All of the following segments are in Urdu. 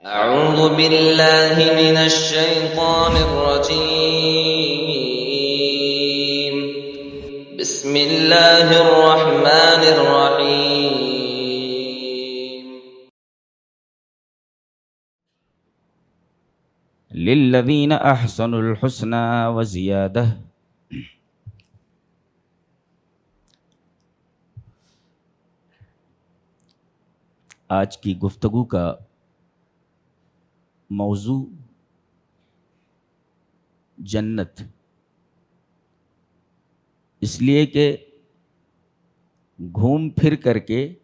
أعوذ بالله من الشيطان الرجيم. بسم الله الرحمن الرحيم. للذین احسنوا الحسنى وزیادہ۔ آج کی گفتگو کا موضوع جنت، اس لیے کہ گھوم پھر کر کے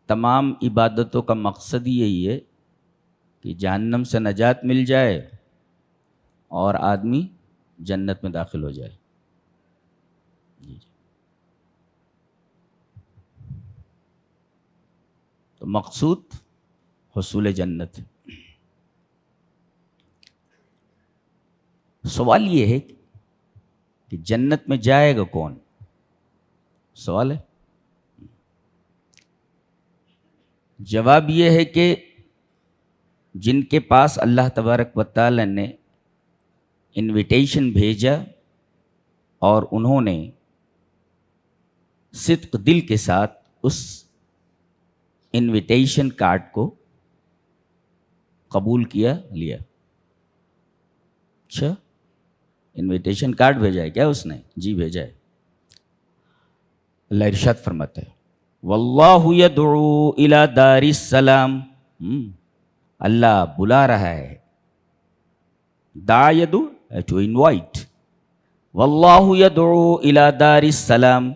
تمام عبادتوں کا مقصد یہی ہے کہ جہنم سے نجات مل جائے اور آدمی جنت میں داخل ہو جائے۔ تو مقصود حصول جنت۔ سوال یہ ہے کہ جنت میں جائے گا کون؟ سوال ہے۔ جواب یہ ہے کہ جن کے پاس اللہ تبارک و تعالی نے انویٹیشن بھیجا اور انہوں نے صدق دل کے ساتھ اس انویٹیشن کارڈ کو قبول کیا، لیا۔ اچھا، انویٹیشن کارڈ بھیجا ہے کیا اس نے؟ جی بھیجا ہے۔ اللہ ارشاد فرماتا ہے واللہ یدعو الی دار السلام۔ اللہ بلا رہا ہے، دعا یدعو ٹو انوائٹ، واللہ یدعو الی دار السلام،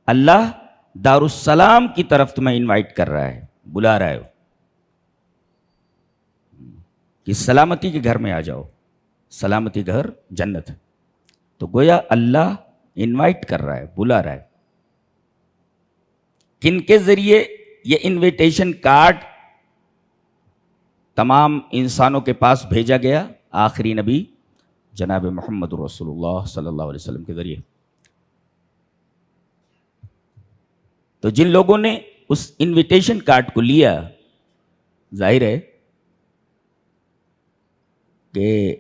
اللہ دار السلام کی طرف تمہیں انوائٹ کر رہا ہے، بلا رہا ہے کہ سلامتی کے گھر میں آ جاؤ۔ سلامتی گھر جنت ہے۔ تو گویا اللہ انوائٹ کر رہا ہے، بلا رہا ہے۔ کن کے ذریعے یہ انویٹیشن کارڈ تمام انسانوں کے پاس بھیجا گیا؟ آخری نبی جناب محمد رسول اللہ صلی اللہ علیہ وسلم کے ذریعے۔ تو جن لوگوں نے اس انویٹیشن کارڈ کو لیا، ظاہر ہے کہ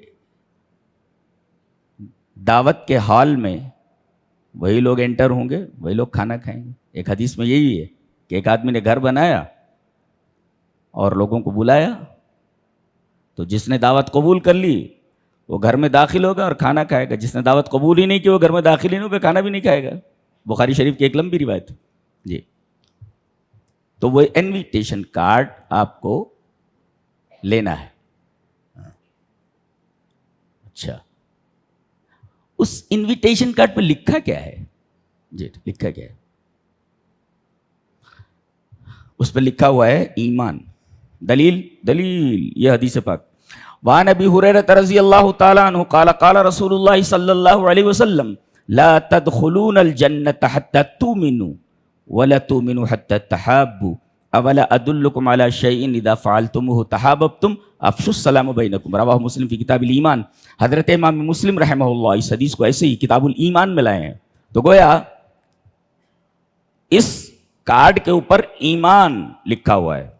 دعوت کے ہال میں وہی لوگ انٹر ہوں گے، وہی لوگ کھانا کھائیں گے۔ ایک حدیث میں یہی ہے کہ ایک آدمی نے گھر بنایا اور لوگوں کو بلایا، تو جس نے دعوت قبول کر لی وہ گھر میں داخل ہوگا اور کھانا کھائے گا، جس نے دعوت قبول ہی نہیں کی وہ گھر میں داخل ہی نہیں ہوگا، کھانا بھی نہیں کھائے گا۔ بخاری شریف کی ایک لمبی روایت ہے جی۔ تو وہ انویٹیشن کارڈ آپ کو لینا ہے۔ اچھا، اس انویٹیشن کارڈ پہ لکھا کیا ہے؟ جی لکھا کیا ہے؟ اس پہ لکھا ہوا ہے ایمان۔ دلیل یہ حدیث پاک۔ وعن ابی ہریرہ رضی اللہ تعالی عنہ قال قال رسول اللہ صلی اللہ علیہ وسلم لا تدخلون الجنة حتى تؤمنوا ولا تؤمنوا حتى تحابوا اولا ادلکم علی شیء اذا فعلتموه تحاببتم افشوا السلام بینکم، رواہ مسلم فی کتاب الایمان۔ حضرت امام مسلم رحمہ اللہ اس حدیث کو ایسے ہی کتاب الایمان میں لائے ہیں۔ تو گویا اس کارڈ کے اوپر ایمان لکھا ہوا ہے۔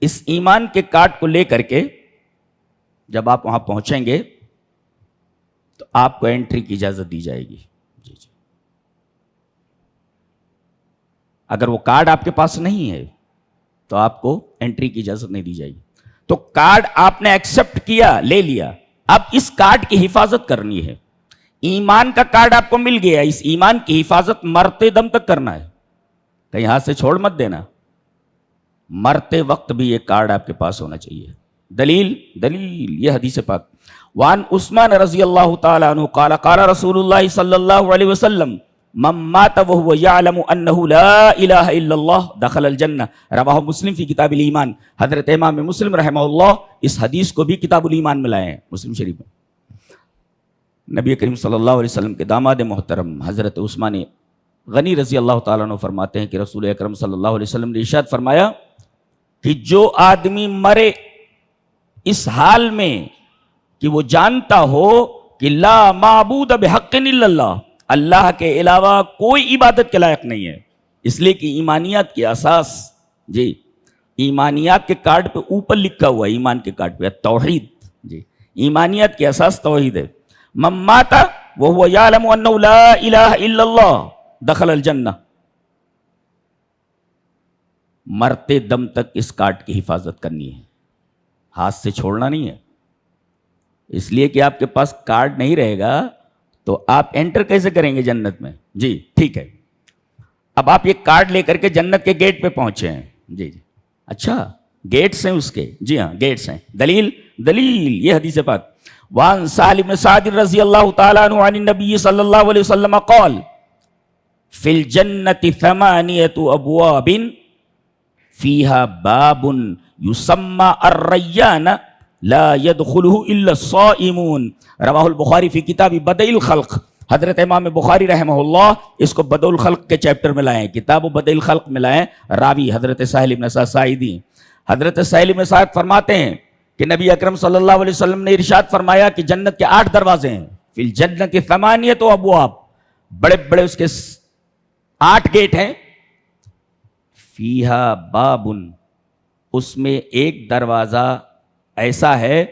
اس ایمان کے کارڈ کو لے کر کے جب آپ وہاں پہنچیں گے تو آپ کو انٹری کی اجازت دی جائے گی۔ جی جی۔ اگر وہ کارڈ آپ کے پاس نہیں ہے تو آپ کو انٹری کی اجازت نہیں دی جائے گی۔ تو کارڈ آپ نے ایکسپٹ کیا، لے لیا، اب اس کارڈ کی حفاظت کرنی ہے۔ ایمان کا کارڈ آپ کو مل گیا، اس ایمان کی حفاظت مرتے دم تک کرنا ہے، کہیں ہاتھ سے چھوڑ مت دینا۔ مرتے وقت بھی یہ کارڈ آپ کے پاس ہونا چاہیے۔ دلیل یہ حدیث پاک۔ وعن عثمان رضی اللہ تعالی عنہ قال قال رسول اللہ صلی اللہ علیہ وسلم من مات وهو يعلم انه لا الہ الا اللہ دخل الجنہ، رواہ مسلم فی کتاب الایمان۔ حضرت امام مسلم رحمہ اللہ اس حدیث کو بھی کتاب الایمان میں لائے ہیں، مسلم شریف میں۔ نبی کریم صلی اللہ علیہ وسلم کے داماد محترم حضرت عثمان غنی رضی اللہ تعالیٰ عنہ فرماتے ہیں کہ رسول اکرم صلی اللہ علیہ وسلم نے ارشاد فرمایا کہ جو آدمی مرے اس حال میں کہ وہ جانتا ہو کہ لا معبود بحق الا اللہ، اللہ کے علاوہ کوئی عبادت کے لائق نہیں ہے. اس لیے کہ ایمانیات کی اساس، جی ایمانیات کے کارڈ پہ اوپر لکھا ہوا ہے، ایمان کے کارڈ پہ توحید. جی ایمانیات کی اساس توحید ہے. من مات وهو يعلم انه لا الہ الا اللہ دخل الجنہ. مرتے دم تک اس کارڈ کی حفاظت کرنی ہے، ہاتھ سے چھوڑنا نہیں ہے. اس لیے کہ آپ کے پاس کارڈ نہیں رہے گا تو آپ انٹر کیسے کریں گے جنت میں؟ جی ٹھیک ہے. اب آپ یہ کارڈ لے کر کے جنت کے گیٹ پہ پہنچے ہیں. جی جی اچھا گیٹس ہیں اس کے؟ جی ہاں گیٹس ہیں. دلیل یہ حدیث پاک. وعن سہل بن سعد رضی اللہ تعالیٰ عنہ عن النبی صلی اللہ علیہ وسلم قال فی الجنت ثمانیۃ ابواب فیہا باب یسمى الریان لا يدخلہ الا الصائمون. رواہ البخاری فی کتاب بدء الخلق. حضرت امام بخاری رحمہ اللہ اس کو بدء الخلق کے چیپٹر میں لائیں، کتاب بدء الخلق میں لائیں. راوی حضرت سہل بن سعد ساعدی. حضرت سہل بن سعد فرماتے ہیں کہ نبی اکرم صلی اللہ علیہ وسلم نے ارشاد فرمایا کہ جنت کے 8 دروازے ہیں. فی الجنت ثمانیۃ ابواب، بڑے بڑے اس کے 8 گیٹ ہیں. فیہا باب، اس میں ایک دروازہ ایسا ہے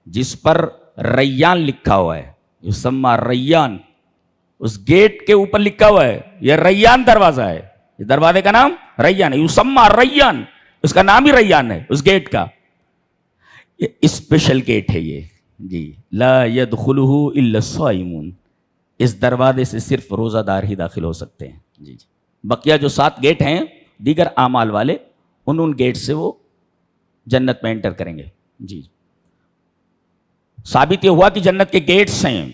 جس پر ریان لکھا ہوا ہے. یسمى ریان، اس گیٹ کے اوپر لکھا ہوا ہے یہ ریان دروازہ ہے. یہ دروازے کا نام ریان ہے. یسمى ریان، اس کا نام ہی ریان ہے اس گیٹ کا. یہ اسپیشل گیٹ ہے یہ. جی لا يدخلہ الا الصائمون. اس دروازے سے صرف روزہ دار ہی داخل ہو سکتے ہیں. جی جی بقیہ جو 7 گیٹ ہیں دیگر اعمال والے ان گیٹ سے وہ جنت میں انٹر کریں گے. جی ثابت یہ ہوا کہ جنت کے گیٹس ہیں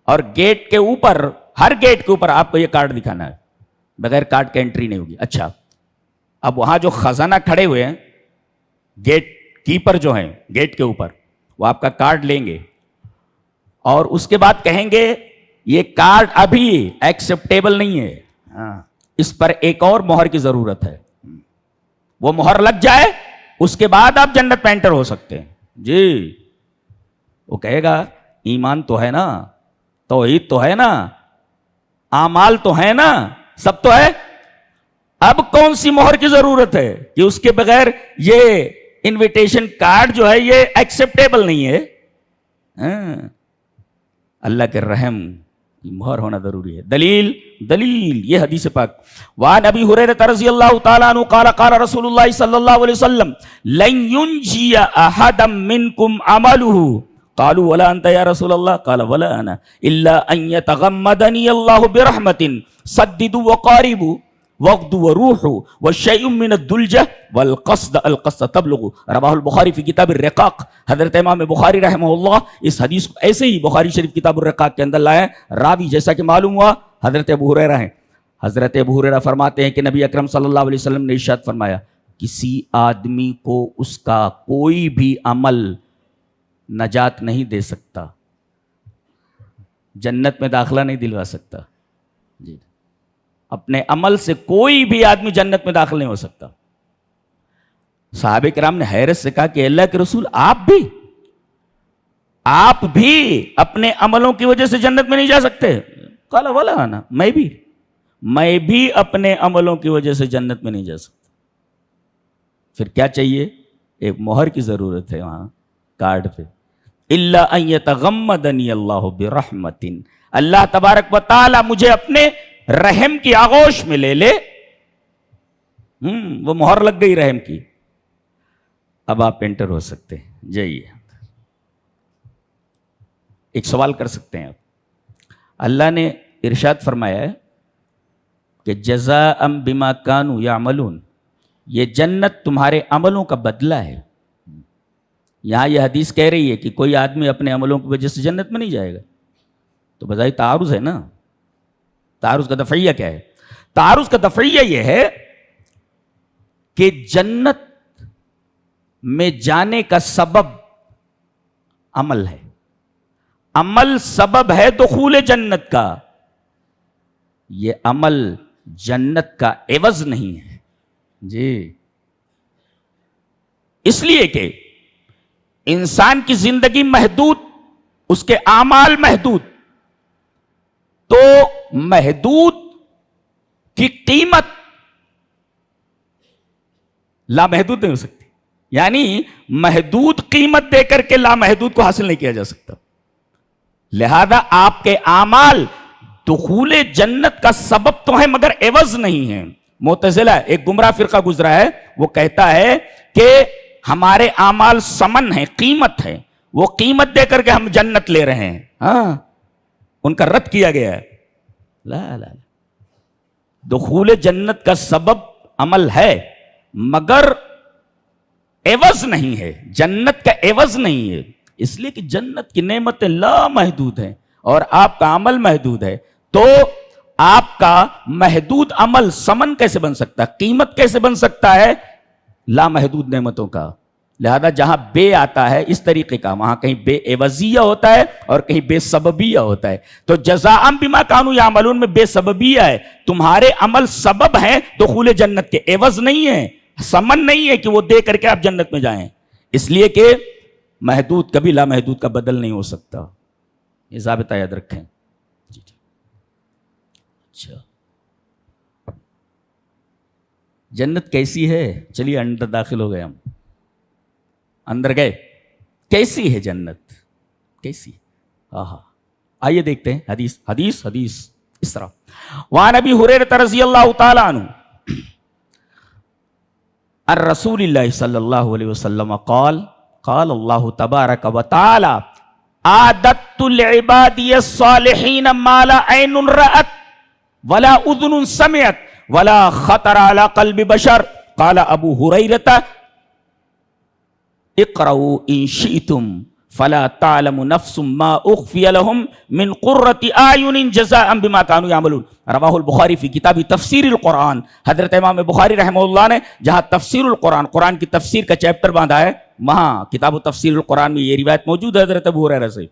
اور گیٹ کے اوپر، ہر گیٹ کے اوپر آپ کو یہ کارڈ دکھانا ہے، بغیر کارڈ کے انٹری نہیں ہوگی. اچھا اب وہاں جو خزانہ کھڑے ہوئے ہیں گیٹ کیپر جو ہیں گیٹ کے اوپر، وہ آپ کا کارڈ لیں گے اور اس کے بعد کہیں گے یہ کارڈ ابھی ایکسیپٹیبل نہیں ہے، اس پر ایک اور مہر کی ضرورت ہے. وہ مہر لگ جائے اس کے بعد آپ جنت میں انٹر ہو سکتے ہیں. جی وہ کہے گا ایمان تو ہے نا، توحید تو ہے نا، اعمال تو ہے نا، سب تو ہے، اب کون سی مہر کی ضرورت ہے کہ اس کے بغیر یہ انویٹیشن کارڈ جو ہے یہ ایکسیپٹیبل نہیں ہے. اللہ کے رحم کی مہر ہونا ضروری ہے. دلیل یہ حدیث پاک. وعن ابی ہریرہ رضی اللہ تعالیٰ عنہ قال قال رسول اللہ صلی اللہ علیہ وسلم لن ينجی احدا منکم عملہ. قالوا ولا انت یا رسول اللہ قال ولا انا الا ان يتغمدنی اللہ برحمت سددوا وقاربوا وقد وروح والشیء من الدلجہ والقصد القصد تبلغ. رواہ البخاری فی کتاب الرقاق. حضرت امام بخاری رحمہ اللہ اس حدیث کو ایسے ہی بخاری شریف کتاب الرقاق کے اندر لائے. راوی جیسا کہ معلوم ہوا حضرت ابو ہریرہ ہیں. حضرت ابو ہریرہ فرماتے ہیں کہ نبی اکرم صلی اللہ علیہ وسلم نے ارشاد فرمایا کسی آدمی کو اس کا کوئی بھی عمل نجات نہیں دے سکتا، جنت میں داخلہ نہیں دلوا سکتا. جی اپنے عمل سے کوئی بھی آدمی جنت میں داخل نہیں ہو سکتا. صحابہ کرام نے حیرت سے کہا کہ اللہ کے رسول آپ بھی اپنے عملوں کی وجہ سے جنت میں نہیں جا سکتے؟ قال ولا انا، میں بھی اپنے عملوں کی وجہ سے جنت میں نہیں جا سکتا. پھر کیا چاہیے؟ ایک مہر کی ضرورت ہے وہاں کارڈ پہ. الا ان یتغمدنی اللہ برحمت، اللہ تبارک و تعالی مجھے اپنے رحم کی آغوش میں لے لے. وہ مہر لگ گئی رحم کی، اب آپ انٹر ہو سکتے ہیں. جائیے ایک سوال کر سکتے ہیں آپ. اللہ نے ارشاد فرمایا ہے کہ جزاء بما کانوا یعملون، یہ جنت تمہارے عملوں کا بدلہ ہے. یہاں یہ حدیث کہہ رہی ہے کہ کوئی آدمی اپنے عملوں کی وجہ سے جنت میں نہیں جائے گا، تو بظاہر تعارض ہے نا. تعارض کا دفعیہ کیا ہے؟ تعارض کا دفعیہ یہ ہے کہ جنت میں جانے کا سبب عمل ہے، عمل سبب ہے دخول جنت کا. یہ عمل جنت کا عوض نہیں ہے. جی اس لیے کہ انسان کی زندگی محدود، اس کے اعمال محدود، تو محدود کی قیمت لامحدود نہیں ہو سکتی. یعنی محدود قیمت دے کر کے لامحدود کو حاصل نہیں کیا جا سکتا. لہذا آپ کے اعمال دخول جنت کا سبب تو ہے مگر عوض نہیں ہے. معتزلہ ایک گمراہ فرقہ گزرا ہے, وہ کہتا ہے کہ ہمارے اعمال ثمن ہے, قیمت ہے, وہ قیمت دے کر کے ہم جنت لے رہے ہیں. ہاں, ان کا رد کیا گیا ہے. لا لا لا, دخول جنت کا سبب عمل ہے مگر عوض نہیں ہے, جنت کا عوض نہیں ہے. اس لیے کہ جنت کی نعمتیں لامحدود ہیں اور آپ کا عمل محدود ہے. تو آپ کا محدود عمل ثمن کیسے بن سکتا ہے, قیمت کیسے بن سکتا ہے لامحدود نعمتوں کا. لہذا جہاں بے آتا ہے اس طریقے کا, وہاں کہیں بے عوضیہ ہوتا ہے اور کہیں بے سببیہ ہوتا ہے. تو جزاء بما کانوا یعملون میں بے سببیہ ہے, تمہارے عمل سبب ہیں دخول جنت کے, عوض نہیں ہے, ثمن نہیں ہے کہ وہ دے کر کے آپ جنت میں جائیں. اس لیے کہ محدود کبھی لامحدود کا بدل نہیں ہو سکتا. یہ ضابطہ یاد رکھیں. اچھا, جنت کیسی ہے؟ چلیے اندر داخل ہو گئے, ہم اندر گئے. کیسی ہے جنت, کیسی؟ آئیے دیکھتے ہیں حدیث حدیث حدیث اس طرح. وعن ابی ہریرہ رضی اللہ تعالی عنہ عن رسول اللہ صلی اللہ علیہ وسلم قال قال اللہ تبارک و تعالی اعددت لعبادی الصالحین ما لا عین رأت ولا اذن سمعت ولا خطر على قلب بشر. قال ابو ہریرہ اقرؤوا ان شئتم فلا تعلم نفس ما اخفی لهم من قرۃ اعین جزاء بما كانوا يعملون. رواہ البخاری فی کتاب تفسیر القرآن. حضرت امام بخاری رحمہ اللہ نے جہاں تفسیر القرآن, قرآن کی تفسیر کا چیپٹر باندھا ہے, وہاں کتاب تفسیر القرآن میں یہ روایت موجود ہے حضرت ابو ہریرہ سے.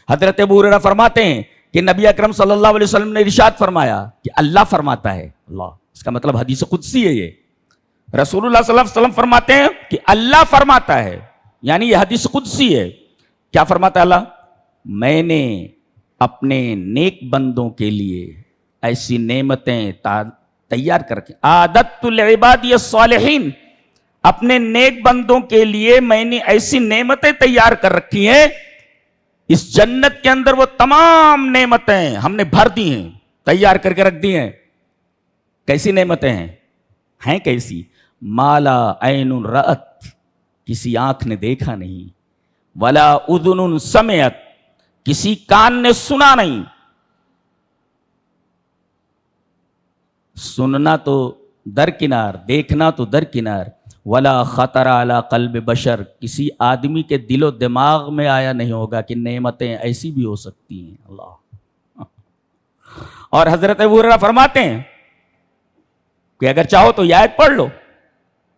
حضرت ابو ہریرہ فرماتے ہیں کہ نبی اکرم صلی اللہ علیہ وسلم نے ارشاد فرمایا کہ اللہ فرماتا ہے. اللہ, اس کا مطلب حدیث قدسی ہے. یہ رسول اللہ صلی اللہ علیہ وسلم فرماتے ہیں کہ اللہ فرماتا ہے, یعنی یہ حدیث قدسی ہے. کیا فرماتا ہے اللہ؟ میں نے اپنے نیک بندوں کے لیے ایسی نعمتیں تیار کر کے, اعددت لعبادی الصالحین, اپنے نیک بندوں کے لیے میں نے ایسی نعمتیں تیار کر رکھی ہیں. اس جنت کے اندر وہ تمام نعمتیں ہم نے بھر دی ہیں, تیار کر کے رکھ دی ہیں. کیسی نعمتیں ہیں کیسی؟ مالا عین رأت, کسی آنکھ نے دیکھا نہیں, ولا اذن سمعت, کسی کان نے سنا نہیں. سننا تو درکنار, دیکھنا تو درکنار. ولا خطر علی قلب بشر, کسی آدمی کے دل و دماغ میں آیا نہیں ہوگا کہ نعمتیں ایسی بھی ہو سکتی ہیں. اللہ. اور حضرت ابو ہریرہ فرماتے ہیں کہ اگر چاہو تو یہ آیت پڑھ لو,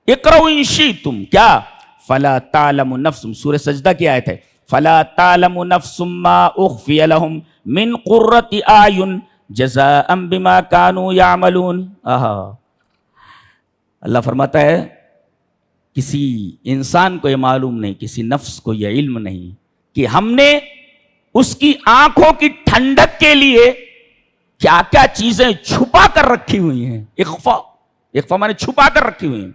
اقرؤوا ان شئتم, کیا فلا تعلم نفس, سورہ سجدہ کی آیت ہے, فلا تعلم نفس ما اخفی لهم من قرۃ اعین جزاء بما كانوا يعملون. اللہ فرماتا ہے کسی انسان کو یہ معلوم نہیں, کسی نفس کو یہ علم نہیں کہ ہم نے اس کی آنکھوں کی ٹھنڈک کے لیے کیا کیا چیزیں چھپا کر رکھی ہوئی ہیں. اخفا مانے چھپا کر رکھی ہوئی ہیں,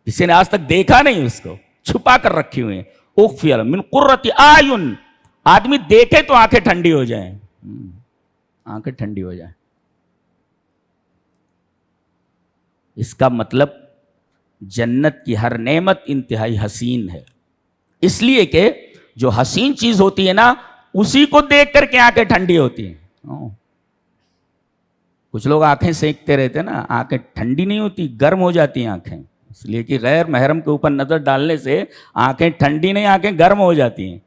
کسی نے آج تک دیکھا نہیں, اس کو چھپا کر رکھی ہوئی ہیں. اخفی من قرۃ اعین, آدمی دیکھے تو آنکھیں ٹھنڈی ہو جائیں, آنکھیں ٹھنڈی ہو جائیں. اس کا مطلب جنت کی ہر نعمت انتہائی حسین ہے, اس لیے کہ جو حسین چیز ہوتی ہے نا اسی کو دیکھ کر کے آنکھیں ٹھنڈی ہوتی ہیں. کچھ لوگ آنکھیں سینکتے رہتے ہیں نا, آنکھیں ٹھنڈی نہیں ہوتی, گرم ہو جاتی ہیں آنکھیں, اس لیے کہ غیر محرم کے اوپر نظر ڈالنے سے آنکھیں ٹھنڈی نہیں, آنکھیں گرم ہو جاتی ہیں.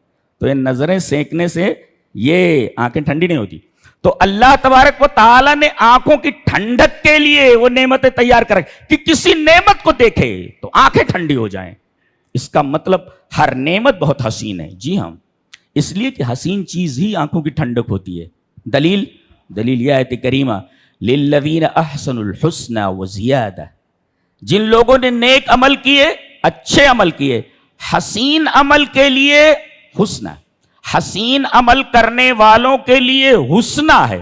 تو یہ نظریں سینکنے سے یہ آنکھیں ٹھنڈی نہیں ہوتی. تو اللہ تبارک و تعالیٰ نے آنکھوں کی ٹھنڈک کے لیے وہ نعمتیں تیار کر کہ کسی نعمت کو دیکھے تو آنکھیں ٹھنڈی ہو جائیں. اس کا مطلب ہر نعمت بہت حسین ہے. جی ہاں, اس لیے کہ حسین چیز ہی آنکھوں کی ٹھنڈک ہوتی ہے. دلیل یہ آیت کریمہ للذین احسنوا الحسنى وزیادہ, جن لوگوں نے نیک عمل کیے, اچھے عمل کیے, حسین عمل کے لیے حسنہ, حسین عمل کرنے والوں کے لیے حسنہ ہے.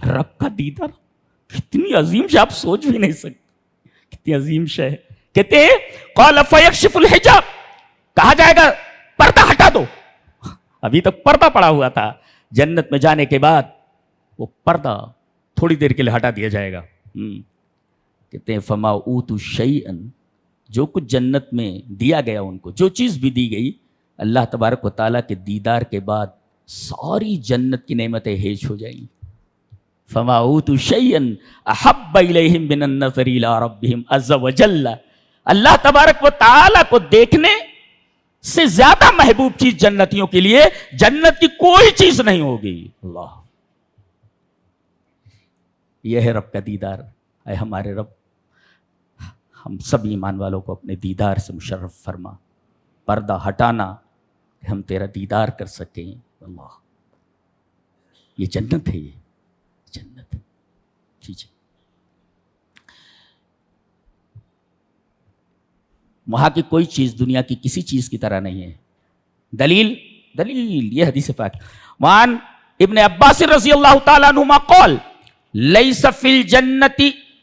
رب کا دیدار کتنی عظیم شے، آپ سوچ بھی نہیں سکتے کتنی عظیم شے ہے. کہتے ہیں قال فیکشف الحجاب، کہا جائے گا پردہ ہٹا دو. ابھی تک پردہ پڑا ہوا تھا، جنت میں جانے کے بعد وہ پردہ تھوڑی دیر کے لیے ہٹا دیا جائے گا. کہتے ہیں فما اوتوا شیئا، جو کچھ جنت میں دیا گیا ان کو، جو چیز بھی دی گئی، اللہ تبارک و تعالیٰ کے دیدار کے بعد ساری جنت کی نعمتیں ہیج ہو جائیں گی. فما اوتوا شیئا احب الیہم من النظر الی ربہم عز وجل، اللہ تبارک و تعالیٰ کو دیکھنے سے زیادہ محبوب چیز جنتیوں کے لیے جنت کی کوئی چیز نہیں ہوگی. اللہ، یہ ہے رب کا دیدار. اے ہمارے رب، ہم سب ایمان والوں کو اپنے دیدار سے مشرف فرما. پردہ ہٹانا کہ ہم تیرا دیدار کر سکیں. اللہ، یہ جنت ہے، یہ جنت. ٹھیک ہے، وہاں کی کوئی چیز دنیا کی کسی چیز کی طرح نہیں ہے. دلیل یہ حدیث پاک وان ابن عباس رضی اللہ تعالیٰ عنہما قال لیس فی الجنت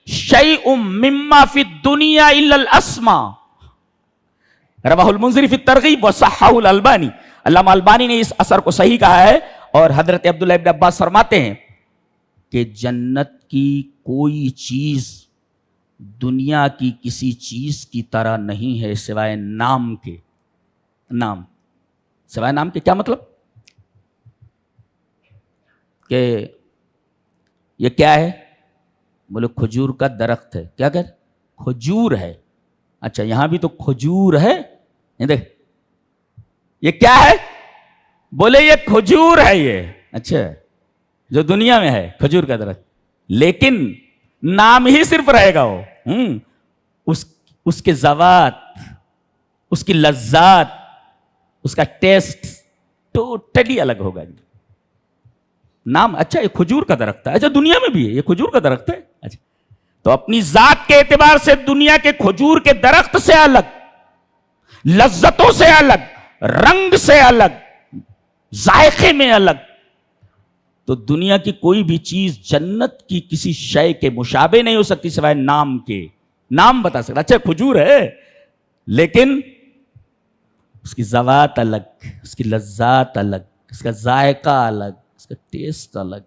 شیء مما فی الدنیا الا الاسماء، رواہ المنذری فی الترغیب وصححہ الالبانی. علامہ البانی نے اس اثر کو صحیح کہا ہے، اور حضرت عبداللہ ابن عباس فرماتے ہیں کہ جنت کی کوئی چیز دنیا کی کسی چیز کی طرح نہیں ہے سوائے نام کے. نام، سوائے نام کے کیا مطلب؟ کہ یہ کیا ہے؟ بولے کھجور کا درخت ہے. کیا کہتے؟ کھجور ہے. اچھا، یہاں بھی تو کھجور ہے. یہ دیکھ، یہ کیا ہے؟ بولے یہ کھجور ہے. یہ اچھا، جو دنیا میں ہے کھجور کا درخت، لیکن نام ہی صرف رہے گا. وہ اس کے ذوات، اس کی لذات، اس کا ٹیسٹ ٹوٹلی الگ ہوگا. نام اچھا یہ کھجور کا درخت ہے. اچھا، دنیا میں بھی ہے یہ کھجور کا درخت ہے. اچھا، تو اپنی ذات کے اعتبار سے دنیا کے کھجور کے درخت سے الگ، لذتوں سے الگ، رنگ سے الگ، ذائقے میں الگ. تو دنیا کی کوئی بھی چیز جنت کی کسی شے کے مشابہ نہیں ہو سکتی سوائے نام کے. نام بتا سکتا، اچھا کھجور ہے، لیکن اس کی ذوات الگ، اس کی لذات الگ، اس کا ذائقہ الگ، اس کا ٹیسٹ الگ،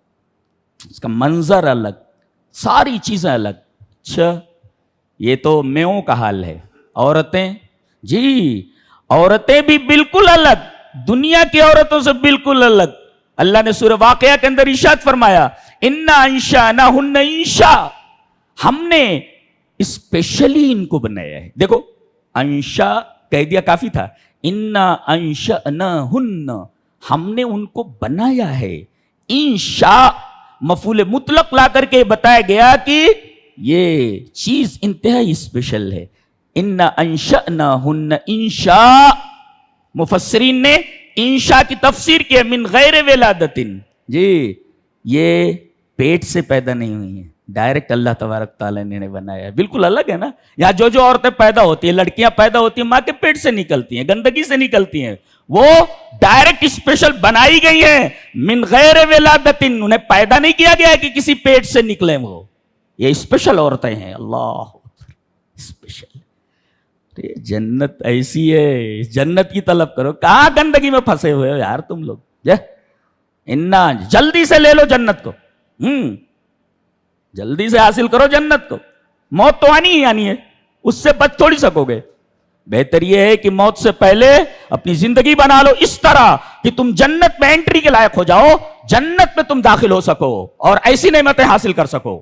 اس کا منظر الگ، ساری چیزیں الگ. اچھا، یہ تو میوں کا حال ہے. عورتیں، جی عورتیں بھی بالکل الگ، دنیا کی عورتوں سے بالکل الگ. اللہ نے سورہ واقعہ کے اندر ارشاد فرمایا انا انشأناہن انشاء، ہم نے اسپیشلی ان کو بنایا ہے. دیکھو، انشاء کہہ دیا کافی تھا. انا انشأناہن، ہم نے ان کو بنایا ہے. انشاء مفعول مطلق لا کر کے بتایا گیا کہ یہ چیز انتہائی اسپیشل ہے. انا انشأناہن انشاء، مفسرین نے انشاء کی تفسیر کی من غیر ولادت. جی، یہ پیٹ سے پیدا نہیں ہوئی ہیں، ڈائریکٹ اللہ تبارک تعالیٰ نے بنایا ہے. بالکل الگ ہے نا. یہاں جو عورتیں پیدا ہوتی ہیں، لڑکیاں پیدا ہوتی ہیں، ماں کے پیٹ سے نکلتی ہیں، گندگی سے نکلتی ہیں. وہ ڈائریکٹ اسپیشل بنائی گئی ہیں من غیر ولادت، انہیں پیدا نہیں کیا گیا کہ کسی پیٹ سے نکلیں. وہ یہ اسپیشل عورتیں ہیں. اللہ اسپیشل. جنت ایسی ہے، جنت کی طلب کرو. کہاں گندگی میں پھنسے ہوئے ہو یار تم لوگ. انا جلدی سے لے لو جنت کو، جلدی سے حاصل کرو جنت کو. موت تو آنی ہی آنی ہے، اس سے بچ تھوڑی سکو گے. بہتر یہ ہے کہ موت سے پہلے اپنی زندگی بنا لو اس طرح کہ تم جنت میں انٹری کے لائق ہو جاؤ، جنت میں تم داخل ہو سکو اور ایسی نعمتیں حاصل کر سکو.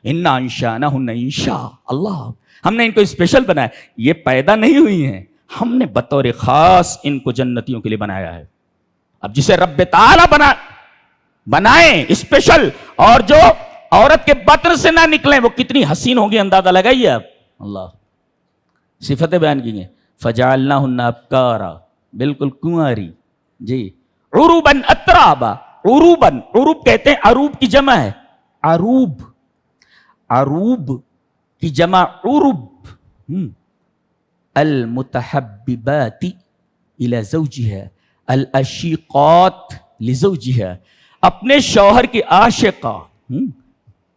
انا انشأناہن انشاء، اللہ ہم نے ان کو اسپیشل بنایا. یہ پیدا نہیں ہوئی ہیں، ہم نے بطور خاص ان کو جنتیوں کے لیے بنایا ہے. اب جسے رب تعالی بنائیں اسپیشل، اور جو عورت کے بطن سے نہ نکلیں، وہ کتنی حسین ہوگی اندازہ لگائیے آپ. اللہ صفتیں بیان کی ہیں. فجعلناہن ابکارا، بالکل کنواری. جی، عروباً اترابا. عروباً، عروب کہتے ہیں، عروب کی جمع ہے عروب، عروب کی جمع عرب. المتحببات الى زوجها، الاشیقات لزوجها، اپنے شوہر کی عاشقہ.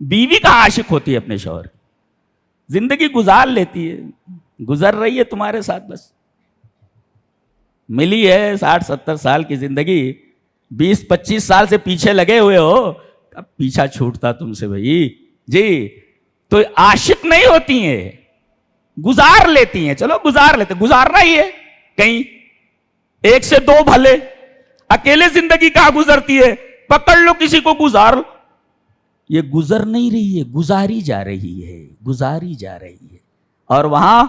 بیوی کا عاشق ہوتی ہے اپنے شوہر کی, زندگی گزار لیتی ہے, گزر رہی ہے تمہارے ساتھ, بس ملی ہے 60-70 سال کی زندگی, 20-25 سال سے پیچھے لگے ہوئے ہو, کب پیچھا چھوٹتا تم سے بھائی جی. تو عاشق نہیں ہوتی ہیں, گزار لیتی ہیں, چلو گزار لیتے, گزارنا ہی ہے کہیں, 1 سے 2 بھلے, اکیلے زندگی کہاں گزرتی ہے, پکڑ لو کسی کو گزار. یہ گزر نہیں رہی ہے, گزاری جا رہی ہے, گزاری جا رہی ہے. اور وہاں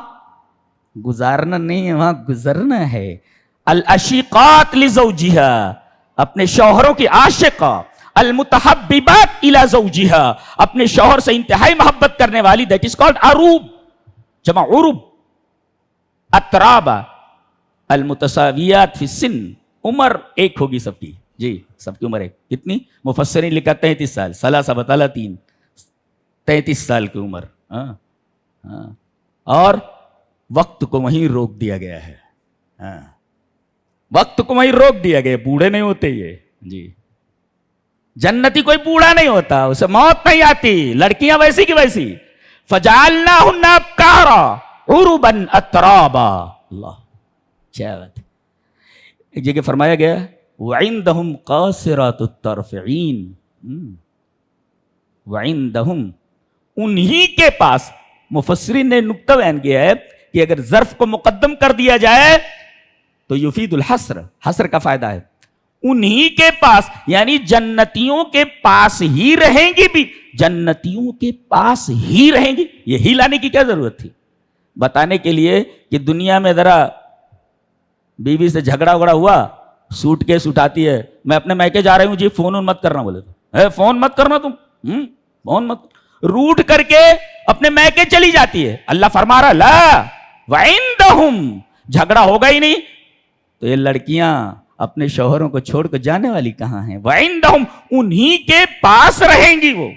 گزارنا نہیں ہے, وہاں گزرنا ہے. الاشقات لزوجہا, اپنے شوہروں کی عاشقہ, المتحببات الی زوجہا, اپنے شوہر سے انتہائی محبت کرنے والی, دیٹ از کالڈ عروب, جمع عروب. اترابا, المتساویات فی السن, عمر ایک ہوگی سب کی جی, سب کی عمر ایک. کتنی؟ مفسرین لکھا 33 سال, ثلاثہ بطالہ 3, 33 سال کی عمر. اور وقت کو وہیں روک دیا گیا ہے, وقت کو وہیں روک دیا گیا, بوڑھے نہیں ہوتے یہ جی. جنتی کوئی بوڑھا نہیں ہوتا, اسے موت نہیں آتی, لڑکیاں ویسی کی ویسی. فجعلناہن ابکارا عربا اترابا. اللہ کیا بات ہے. ایک جگہ فرمایا گیا وعندہم قاصرات الطرف عین, وعندہم, انہی کے پاس. مفسرین نے نکتہ بیان کیا ہے کہ اگر ظرف کو مقدم کر دیا جائے تو یفید الحصر, حصر کا فائدہ ہے. انہی کے پاس یعنی جنتیوں کے پاس ہی رہیں گی, بھی جنتیوں کے پاس ہی رہیں گی. یہ ہی لانے کی کیا ضرورت تھی؟ بتانے کے لیے کہ دنیا میں ذرا بیوی سے جھگڑا وگڑا ہوا, سوٹ کیس اٹھاتی ہے, میں اپنے میکے جا رہی ہوں جی, فون مت کرنا. بولے تو فون مت کرنا تم, فون مت, روٹ کر کے اپنے میکے چلی جاتی ہے. اللہ فرما رہا لا وعندہم, جھگڑا ہوگا ہی نہیں. تو یہ لڑکیاں اپنے شوہروں کو چھوڑ کر جانے والی کہاں ہیں؟ وعندہم, انہی کے پاس رہیں گی وہ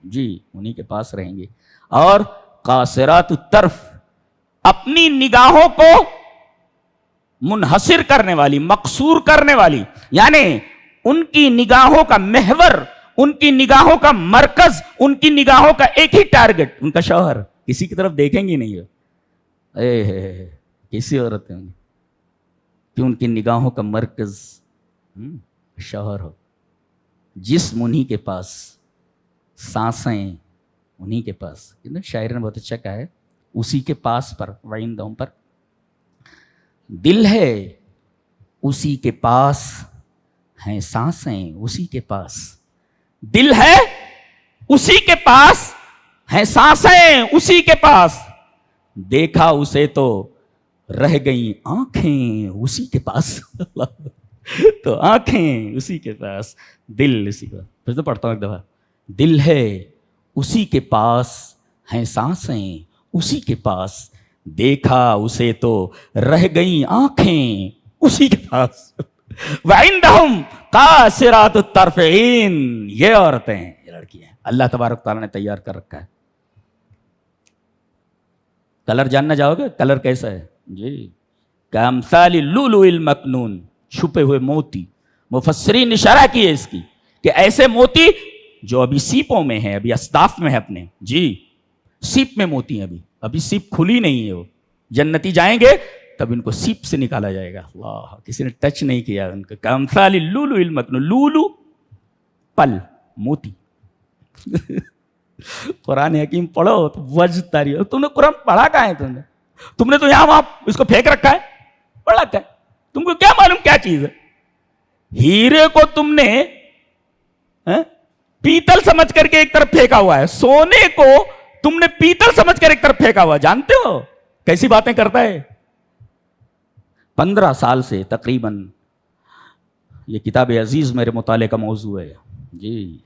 جی, انہی کے پاس رہیں گی. اور قاصرات الطرف, اپنی نگاہوں کو منحصر کرنے والی, مقصور کرنے والی, یعنی ان کی نگاہوں کا محور, ان کی نگاہوں کا مرکز, ان کی نگاہوں کا ایک ہی ٹارگٹ, ان کا شوہر. کسی کی طرف دیکھیں گی نہیں ہے کسی عورت میں, کہ ان کی نگاہوں کا مرکز شوہر ہو. جسم انہی کے پاس, سانسیں انہی کے پاس. شاعر نے بہت اچھا کہا ہے, اسی کے پاس پر, وعندہم پر. دل ہے اسی کے پاس, ہیں سانسیں اسی کے پاس. دل ہے اسی کے پاس, ہیں سانسیں اسی کے پاس. دیکھا اسے تو رہ گئیں آنکھیں اسی کے پاس. تو آنکھیں اسی کے پاس, دل اسی کے پاس. پھر تو پڑھتا ہوں ایک دفعہ. دل ہے اسی کے پاس, ہیں سانسیں اسی کے پاس. دیکھا اسے تو رہ گئیں آنکھیں اسی کے پاس. وعندہم قاصرات الطرف عین, یہ عورتیں, یہ لڑکیاں اللہ تبارک تعالیٰ نے تیار کر رکھا ہے. کلر جاننا چاہو گے, کلر کیسا ہے جی؟ کامثال اللؤلؤ المکنون, چھپے ہوئے موتی. مفسرین نے شرح کی ہے اس کی کہ ایسے موتی جو ابھی سیپوں میں ہیں, ابھی اسداف میں ہے اپنے جی, سیپ میں موتی ہیں, ابھی سیپ کھلی نہیں ہے. وہ جنتی جائیں گے تب ان کو سیپ سے نکالا جائے گا. اللہ, کسی نے ٹچ نہیں کیا ان کا. کامثال اللؤلؤ المکنون, لولو پل, موتی. قرآن حکیم پڑھو تو وجہ تاری. تم نے قرآن پڑھا کہاں ہے؟ تم نے تو یہاں وہاں اس کو پھینک رکھا ہے, پڑھا کہاں ہے؟ تم کو کیا معلوم کیا چیز ہے؟ ہیرے کو تم نے پیتل سمجھ کر کے ایک طرف پھینکا ہوا ہے, سونے کو تم نے پیتل سمجھ کر ایک طرف پھینکا ہوا ہے. جانتے ہو کیسی باتیں کرتا ہے؟ 15 سال سے تقریباً یہ کتاب عزیز میرے مطالعے کا موضوع ہے جی.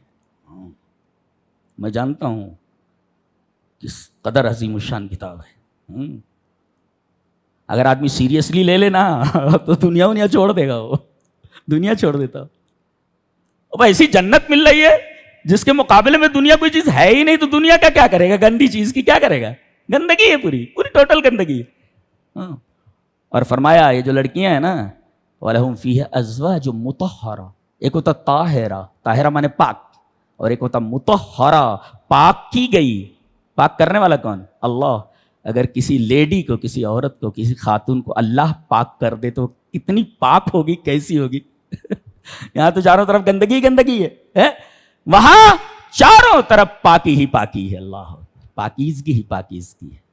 میں جانتا ہوں کس قدر عظیم الشان کتاب ہے. اگر آدمی سیریسلی لے لینا تو دنیا چھوڑ دے گا, وہ دنیا چھوڑ دیتا. اب ایسی جنت مل رہی ہے جس کے مقابلے میں دنیا کوئی چیز ہے ہی نہیں, تو دنیا کا کیا کرے گا؟ گندی چیز کی کیا کرے گا؟ گندگی ہے, پوری ٹوٹل گندگی ہے. اور فرمایا یہ جو لڑکیاں ہیں نا, وَلَهُمْ فِيهَا أَزْوَاجٌ مُطَهَّرَةٌ, ایک ہوتا طاہرہ, طاہرہ مانے پاک, اور ایک ہوتا مطہرہ، پاک کی گئی. پاک کرنے والا کون؟ اللہ. اگر کسی لیڈی کو، کسی عورت کو، کسی خاتون کو اللہ پاک کر دے تو کتنی پاک ہوگی، کیسی ہوگی؟ یہاں تو چاروں طرف گندگی گندگی ہے، وہاں چاروں طرف پاکی ہی پاکی ہے. اللہ، پاکیزگی ہی پاکیزگی ہے.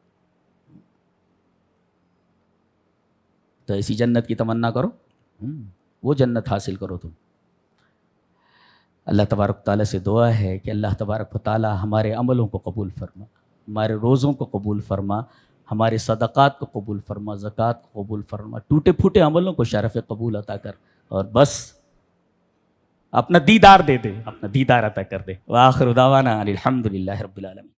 تو ایسی جنت کی تمنا کرو، وہ جنت حاصل کرو تم. اللہ تبارک تعالیٰ سے دعا ہے کہ اللہ تبارک و تعالیٰ ہمارے عملوں کو قبول فرما، ہمارے روزوں کو قبول فرما، ہمارے صدقات کو قبول فرما، زکوٰۃ کو قبول فرما، ٹوٹے پھوٹے عملوں کو شرف قبول عطا کر، اور بس اپنا دیدار دے دے، اپنا دیدار عطا کر دے. وآخر دعوانا الحمدللہ رب العالمین.